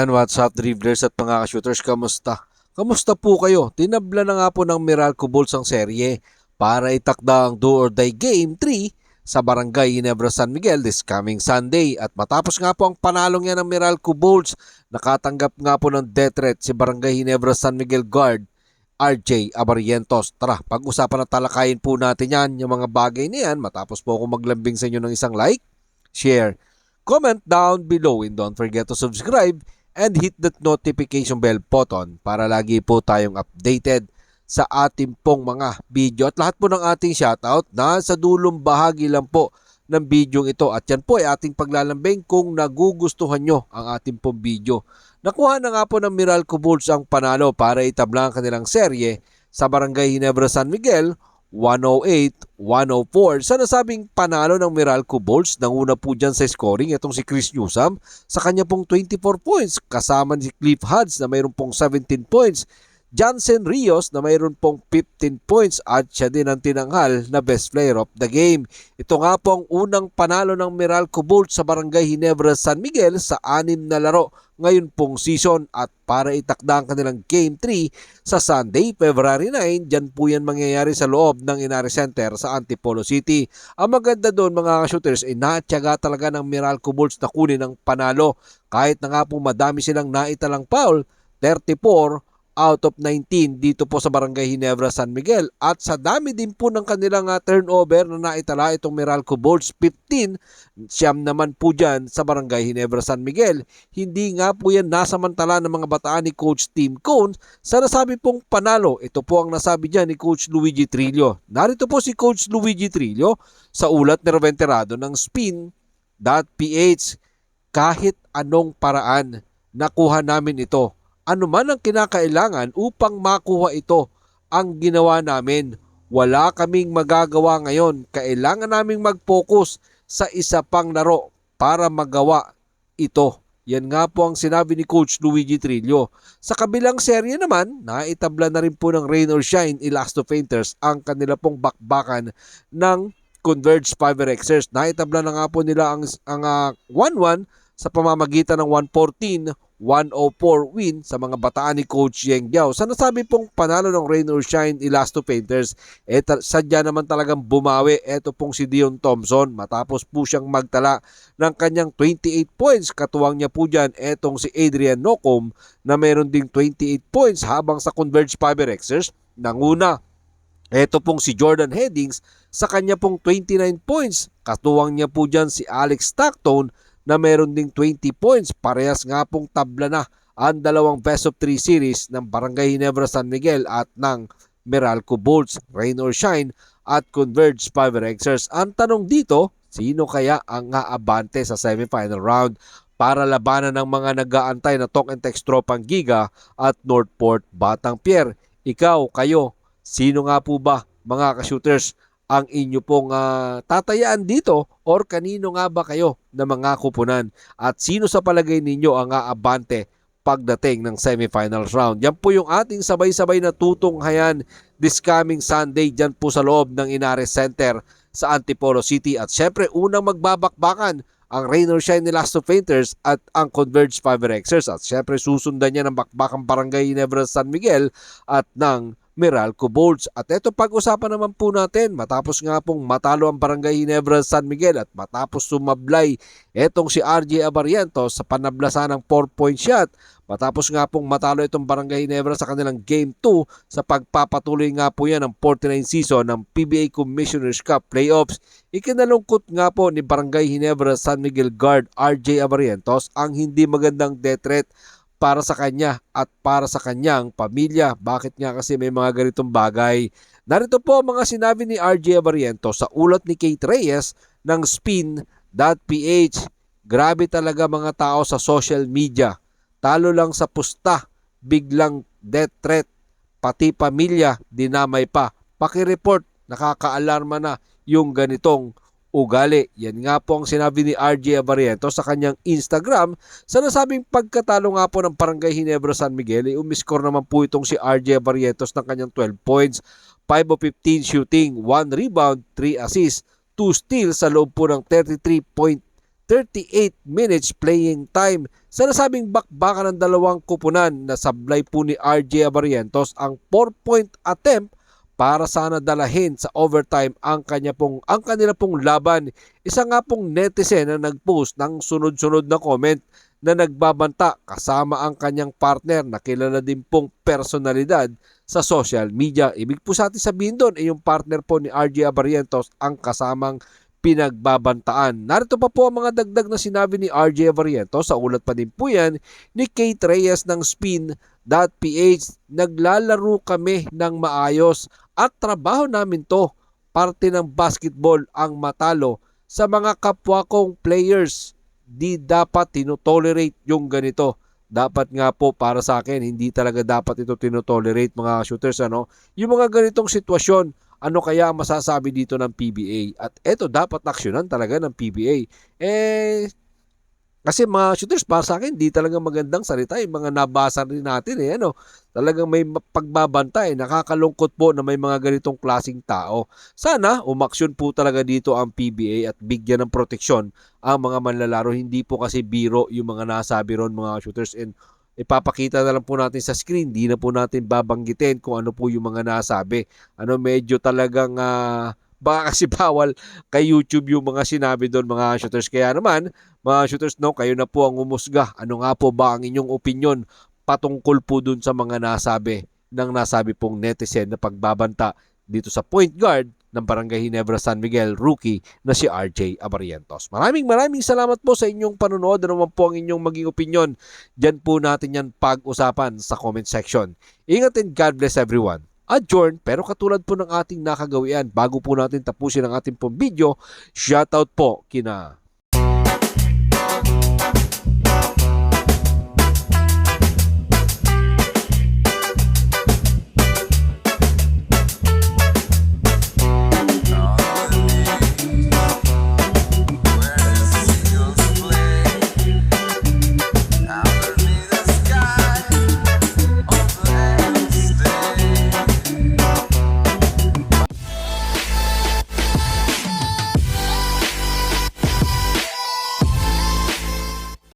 Ayan, what's up dribblers at mga ka-shooters, kamusta? Kamusta po kayo? Tinabla na nga po ng Meralco Bulls ang serye para itakda ang do or die Game 3 sa Barangay Ginebra San Miguel this coming Sunday. At matapos nga po ang panalong yan ng Meralco Bulls, nakatanggap nga po ng death threat si Barangay Ginebra San Miguel guard RJ Abarientos. Tara, pag-usapan at talakayin po natin yan, yung mga bagay na yan, matapos po ako maglambing sa inyo ng isang like, share, comment down below, and don't forget to subscribe and hit that notification bell button para lagi po tayong updated sa ating pong mga video. At lahat po ng ating shoutout nasa dulong bahagi lang po ng video ito. At yan po ay ating paglalambing kung nagugustuhan nyo ang ating pong video. Nakuha na nga po ng Meralco Bulls ang panalo para itabla ang kanilang serye sa Barangay Ginebra San Miguel 108-104 sa nasabing panalo ng Meralco Bulls. Nanguna po dyan sa scoring itong si Chris Newsam sa kanya pong 24 points, kasama si Cliff Hodge na mayroon pong 17 points, Johnson Rios na mayroon pong 15 points at siya din ang tinanghal na best player of the game. Ito nga po ang unang panalo ng Meralco Bulls sa Barangay Ginebra San Miguel sa 6 na laro ngayon pong season, at para itakda ang kanilang Game 3 sa Sunday, February 9, dyan po yan mangyayari sa loob ng Inari Center sa Antipolo City. Ang maganda doon mga shooters ay natyaga talaga ng Meralco Bulls na kunin ang panalo kahit na nga po madami silang naitalang foul, 34 out of 19 dito po sa Barangay Ginebra San Miguel, at sa dami din po ng kanilang turnover na naitala itong Meralco Bulls, 15, siyam naman po dyan sa Barangay Ginebra San Miguel. Hindi nga po yan nasamantala ng mga bataan ni Coach Tim Cone sa nasabi pong panalo. Ito po ang nasabi dyan ni Coach Luigi Trillo. Narito po si Coach Luigi Trillo sa ulat ni Roventerado ng Spin.ph. Kahit anong paraan, nakuha namin ito. Ano man ang kinakailangan upang makuha ito, ang ginawa namin. Wala kaming magagawa ngayon. Kailangan naming mag-focus sa isa pang laro para magawa ito. Yan nga po ang sinabi ni Coach Luigi Trillo. Sa kabilang serye naman, naitabla na rin po ng Rain or Shine Elasto Painters ang kanila pong bakbakan ng Converge Fiberxers. Naitabla na nga po nila ang 1-1 sa pamamagitan ng 114-104 win sa mga bataan ni Coach Yeng Giao. Sa nasabi pong panalo ng Rain or Shine Elasto Painters, sadya naman talagang bumawi ito pong si Dion Thompson matapos po siyang magtala ng kanyang 28 points. Katuwang niya po dyan etong si Adrian Nocom na meron ding 28 points, habang sa Converge Fiberxers nanguna ito pong si Jordan Headings sa kanya pong 29 points. Katuwang niya po dyan si Alex Stockton na meron ding 20 points. Parehas nga pong tabla na ang dalawang best of 3 series ng Barangay Ginebra San Miguel at ng Meralco Bulls, Rain or Shine at Converge Fiberxers. Ang tanong dito, sino kaya ang aabante sa semifinal round para labanan ng mga nag-aantay na Talk and Text Tropang Giga at Northport Batang Pier? Ikaw, kayo, sino nga po ba mga ka-shooters ang inyo pong tatayaan dito, or kanino nga ba kayo na mga kupunan? At sino sa palagay ninyo ang aabante pagdating ng semifinals round? Yan po yung ating sabay-sabay na tutunghayan this coming Sunday dyan po sa loob ng Inari Center sa Antipolo City. At syempre unang magbabakbakan ang Rain or Shine Elasto Painters at ang Converge Fiberxers. At syempre susundan niya ng bakbakang Barangay Ginebra San Miguel at ng Meralco Bulls. At ito pag-usapan naman po natin, matapos nga pong matalo ang Barangay Ginebra San Miguel at matapos sumablay etong si RJ Abarientos sa panablasan ng 4-point shot, matapos nga pong matalo itong Barangay Ginebra sa kanilang Game 2 sa pagpapatuloy nga po yan ng 49 season ng PBA Commissioner's Cup Playoffs, ikinalungkot nga po ni Barangay Ginebra San Miguel guard RJ Abarientos ang hindi magandang death threat para sa kanya at para sa kanyang pamilya. Bakit nga kasi may mga ganitong bagay? Narito po mga sinabi ni RJ Abarientos sa ulat ni Kate Reyes ng Spin.ph. Grabe talaga mga tao sa social media. Talo lang sa pusta, biglang death threat, pati pamilya dinamay pa. Paki-report, nakakaalarma na yung ganitong ugali. Yan nga po ang sinabi ni RJ Abarientos sa kanyang Instagram. Sa nasabing pagkatalo nga po ng Barangay Ginebra San Miguel, umiscore naman po itong si RJ Abarientos ng kanyang 12 points, 5 of 15 shooting, 1 rebound, 3 assists, 2 steals sa loob po ng 33.3 38 minutes playing time. Sa nasabing bakbakan ng dalawang kupunan na sablay po ni RJ Abarientos ang 4-point attempt para sana dalahin sa overtime ang kanila pong laban. Isa nga pong netizen na nagpost ng sunod-sunod na comment na nagbabanta kasama ang kanyang partner na kilala din pong personalidad sa social media. Ibig po sa atin sabihin doon yung partner po ni RJ Abarientos ang kasamang pinagbabantaan. Narito pa po ang mga dagdag na sinabi ni RJ Abarientos. Sa ulat pa din po yan ni Kate Reyes ng Spin.ph. Naglalaro kami ng maayos at trabaho namin to. Parte ng basketball ang matalo. Sa mga kapwa kong players, di dapat tinotolerate yung ganito. Dapat nga po para sa akin, hindi talaga dapat ito tinotolerate mga shooters. Yung mga ganitong sitwasyon, ano kaya masasabi dito ng PBA? At eto dapat aksyonan talaga ng PBA. Kasi mga shooters, para sa akin, di talaga magandang salita yung mga nabasa rin natin. Talagang may pagbabantay. Nakakalungkot po na may mga ganitong klaseng tao. Sana umaksyon po talaga dito ang PBA at bigyan ng proteksyon ang mga manlalaro. Hindi po kasi biro yung mga nasabi ron mga shooters. And ipapakita na lang po natin sa screen. Di na po natin babanggitin kung ano po yung mga nasabi. Medyo talagang baka kasi bawal kay YouTube yung mga sinabi doon mga shooters. Kaya naman, mga shooters, kayo na po ang umusga. Ano nga po ba ang inyong opinion patungkol po dun sa mga nasabi pong netizen na pagbabanta dito sa point guard ng Barangay Ginebra San Miguel rookie na si RJ Abarientos. Maraming salamat po sa inyong panonood. Ano naman po ang inyong maging opinion? Diyan po natin yan pag-usapan sa comment section. Ingat and God bless everyone. Adjourn, pero katulad po ng ating nakagawian, bago po natin tapusin ang ating pong video, shoutout po kina